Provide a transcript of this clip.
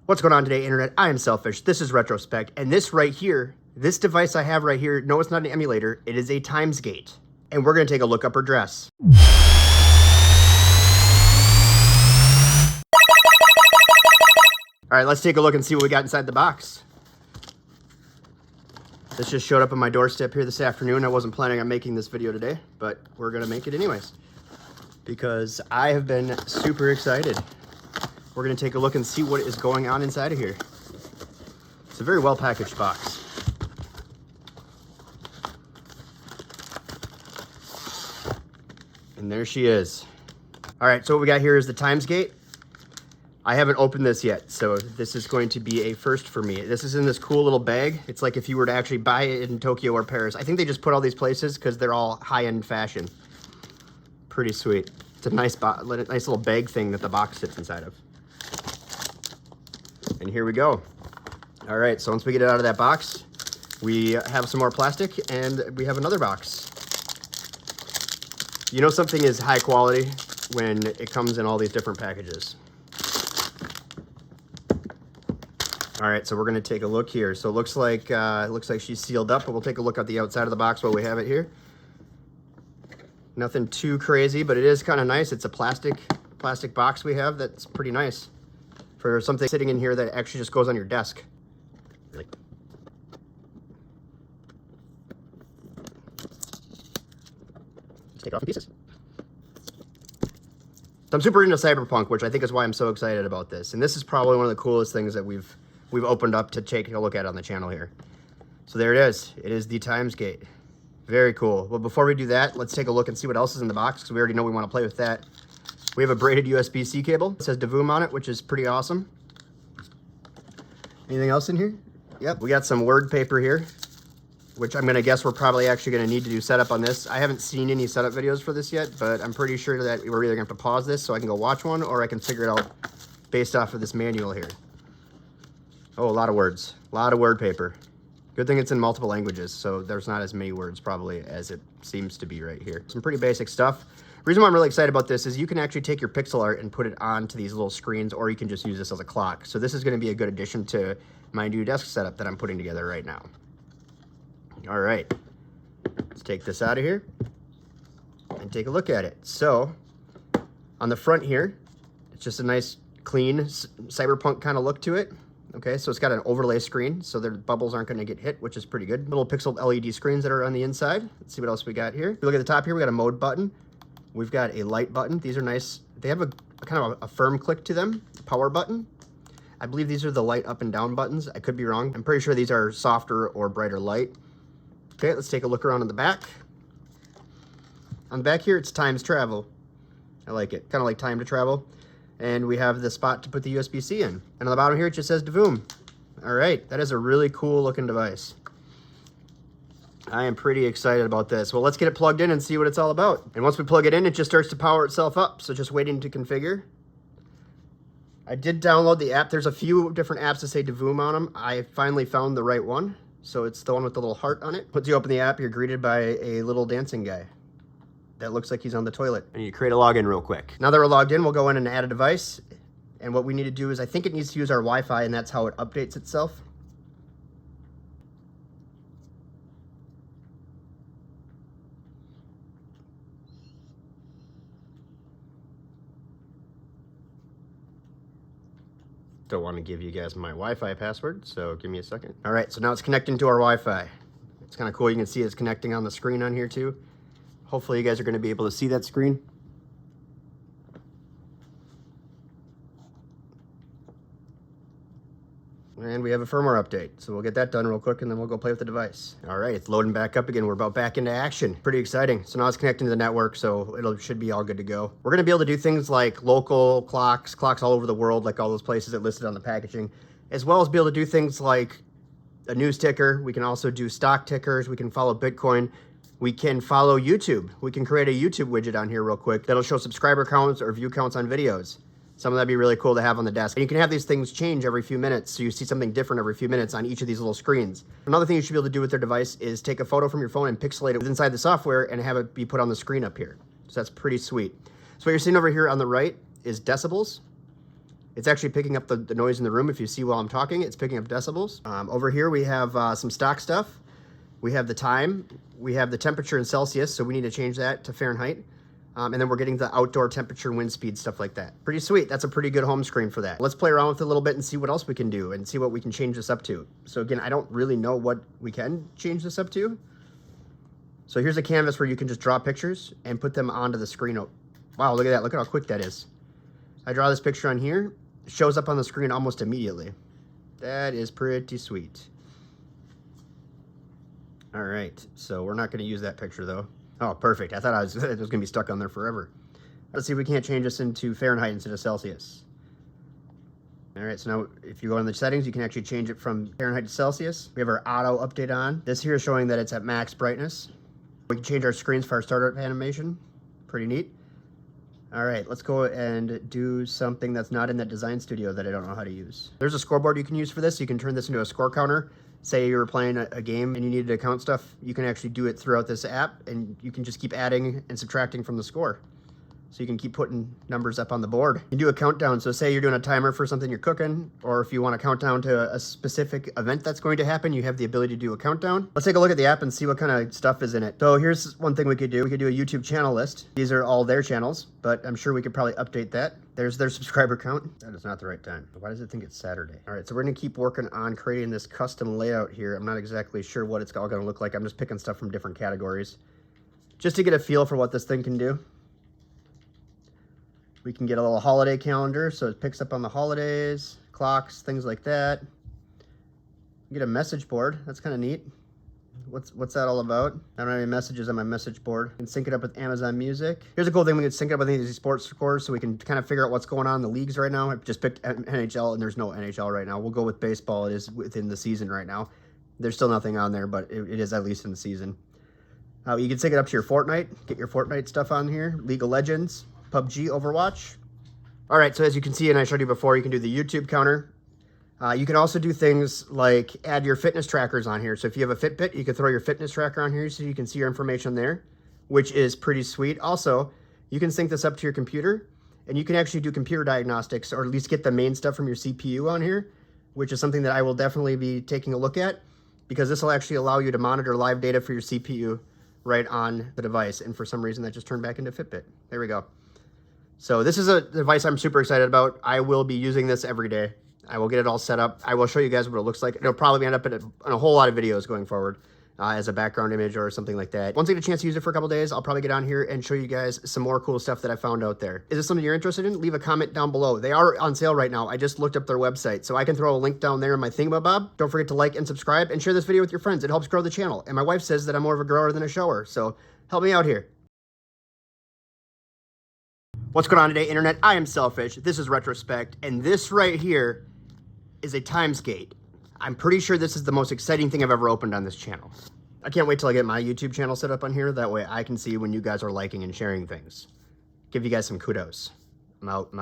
What's going on today, Internet? I am Selfish. This is Retrospect, and this right here, this device I have right here, no, it's not an emulator. It is a Times Gate, and we're going to take a look up her dress. All right, let's take a look and see what we got inside the box. This just showed up on my doorstep here this afternoon. I wasn't planning on making this video today, but we're going to make it anyways because I have been super excited. We're going to take a look and see what is going on inside of here. It's a very well packaged box. And there she is. All right, so what we got here is the Times Gate. I haven't opened this yet, so this is going to be a first for me. This is in this cool little bag. It's like if you were to actually buy it in Tokyo or Paris. I think they just put all these places because they're all high-end fashion. Pretty sweet. It's a nice little bag thing that the box sits inside of. And here we go. All right, so once we get it out of that box, we have some more plastic and we have another box. You know something is high quality when it comes in all these different packages. All right, so we're gonna take a look here. So it looks like she's sealed up, but we'll take a look at the outside of the box while we have it here. Nothing too crazy, but it is kind of nice. It's a plastic box we have that's pretty nice for something sitting in here that actually just goes on your desk. Let's take it off in pieces. So I'm super into Cyberpunk, which I think is why I'm so excited about this. And this is probably one of the coolest things that we've opened up to take a look at on the channel here. So there it is. It is the Times Gate. Very cool. Well, before we do that, let's take a look and see what else is in the box, because we already know we want to play with that. We have a braided USB-C cable. It says Divoom on it, which is pretty awesome. Anything else in here? Yep, we got some word paper here, which I'm going to guess we're probably actually going to need to do setup on this. I haven't seen any setup videos for this yet, but I'm pretty sure that we're either going to have to pause this so I can go watch one, or I can figure it out based off of this manual here. Oh, a lot of words. A lot of word paper. Good thing it's in multiple languages, so there's not as many words probably as it seems to be right here. Some pretty basic stuff. The reason why I'm really excited about this is you can actually take your pixel art and put it onto these little screens, or you can just use this as a clock. So this is going to be a good addition to my new desk setup that I'm putting together right now. All right, let's take this out of here and take a look at it. So on the front here, it's just a nice, clean cyberpunk kind of look to it. Okay, so it's got an overlay screen, so the bubbles aren't going to get hit, which is pretty good. Little pixel LED screens that are on the inside. Let's see what else we got here. If you look at the top here, we got a mode button. We've got a light button. These are nice. They have a kind of a firm click to them. Power button. I believe these are the light up and down buttons. I could be wrong. I'm pretty sure these are softer or brighter light. Okay, let's take a look around on the back. On the back here, it's times travel. I like it. Kind of like time to travel. And we have the spot to put the USB-C in. And on the bottom here, it just says Divoom. All right, that is a really cool looking device. I am pretty excited about this. Well, let's get it plugged in and see what it's all about. And once we plug it in, it just starts to power itself up. So just waiting to configure. I did download the app. There's a few different apps that say Divoom on them. I finally found the right one. So it's the one with the little heart on it. Once you open the app, you're greeted by a little dancing guy that looks like he's on the toilet. I need to create a login real quick. Now that we're logged in, we'll go in and add a device. And what we need to do is, I think it needs to use our Wi-Fi, and that's how it updates itself. Don't want to give you guys my Wi-Fi password, so give me a second. All right, so now it's connecting to our Wi-Fi. It's kind of cool. You can see it's connecting on the screen on here too. Hopefully you guys are going to be able to see that screen. And we have a firmware update. So we'll get that done real quick and then we'll go play with the device. All right, it's loading back up again. We're about back into action. Pretty exciting. So now it's connecting to the network, so it should be all good to go. We're going to be able to do things like local clocks all over the world, like all those places that listed on the packaging, as well as be able to do things like a news ticker. We can also do stock tickers. We can follow Bitcoin. We can follow YouTube. We can create a YouTube widget on here real quick that'll show subscriber counts or view counts on videos. Some of that'd be really cool to have on the desk. And you can have these things change every few minutes, so you see something different every few minutes on each of these little screens. Another thing you should be able to do with their device is take a photo from your phone and pixelate it inside the software and have it be put on the screen up here. So that's pretty sweet. So what you're seeing over here on the right is decibels. It's actually picking up the noise in the room. If you see while I'm talking, it's picking up decibels. Over here we have some stock stuff. We have the time. We have the temperature in Celsius, so we need to change that to Fahrenheit. And then we're getting the outdoor temperature, wind speed, stuff like that. Pretty sweet. That's a pretty good home screen for that. Let's play around with it a little bit and see what else we can do and see what we can change this up to. So again, I don't really know what we can change this up to. So here's a canvas where you can just draw pictures and put them onto the screen. Oh, wow, look at that. Look at how quick that is. I draw this picture on here. It shows up on the screen almost immediately. That is pretty sweet. All right, so we're not going to use that picture though. Oh, perfect. I thought it was going to be stuck on there forever. Let's see if we can't change this into Fahrenheit instead of Celsius. All right, so now if you go in the settings, you can actually change it from Fahrenheit to Celsius. We have our auto update on. This here is showing that it's at max brightness. We can change our screens for our startup animation. Pretty neat. All right, let's go and do something that's not in that design studio that I don't know how to use. There's a scoreboard you can use for this. You can turn this into a score counter. Say you were playing a game and you needed to count stuff, you can actually do it throughout this app, and you can just keep adding and subtracting from the score. So you can keep putting numbers up on the board. You can do a countdown. So say you're doing a timer for something you're cooking, or if you want to count down to a specific event that's going to happen, you have the ability to do a countdown. Let's take a look at the app and see what kind of stuff is in it. So here's one thing we could do. We could do a YouTube channel list. These are all their channels, but I'm sure we could probably update that. There's their subscriber count. That is not the right time. Why does it think it's Saturday? All right, so we're gonna keep working on creating this custom layout here. I'm not exactly sure what it's all gonna look like. I'm just picking stuff from different categories just to get a feel for what this thing can do. We can get a little holiday calendar, so it picks up on the holidays, clocks, things like that. Get a message board. That's kind of neat. What's that all about? I don't have any messages on my message board. I can sync it up with Amazon Music. Here's a cool thing. We can sync it up with any of these sports scores, so we can kind of figure out what's going on in the leagues right now. I've just picked NHL, and there's no NHL right now. We'll go with baseball. It is within the season right now. There's still nothing on there, but it is at least in the season. You can sync it up to your Fortnite. Get your Fortnite stuff on here. League of Legends, PUBG, Overwatch. All right, so as you can see, and I showed you before, you can do the YouTube counter. You can also do things like add your fitness trackers on here. So if you have a Fitbit, you can throw your fitness tracker on here so you can see your information there, which is pretty sweet. Also, you can sync this up to your computer, and you can actually do computer diagnostics, or at least get the main stuff from your CPU on here, which is something that I will definitely be taking a look at, because this will actually allow you to monitor live data for your CPU right on the device. And for some reason, that just turned back into Fitbit. There we go. So this is a device I'm super excited about. I will be using this every day. I will get it all set up. I will show you guys what it looks like. It'll probably end up in a whole lot of videos going forward as a background image or something like that. Once I get a chance to use it for a couple days, I'll probably get on here and show you guys some more cool stuff that I found out there. Is this something you're interested in? Leave a comment down below. They are on sale right now. I just looked up their website, so I can throw a link down there in my thingamabob. Don't forget to like and subscribe and share this video with your friends. It helps grow the channel. And my wife says that I'm more of a grower than a shower, so help me out here. What's going on today, Internet? I am Selfish. This is Retrospect, and this right here is a Times Gate. I'm pretty sure this is the most exciting thing I've ever opened on this channel. I can't wait till I get my YouTube channel set up on here. That way I can see when you guys are liking and sharing things. Give you guys some kudos. I'm out.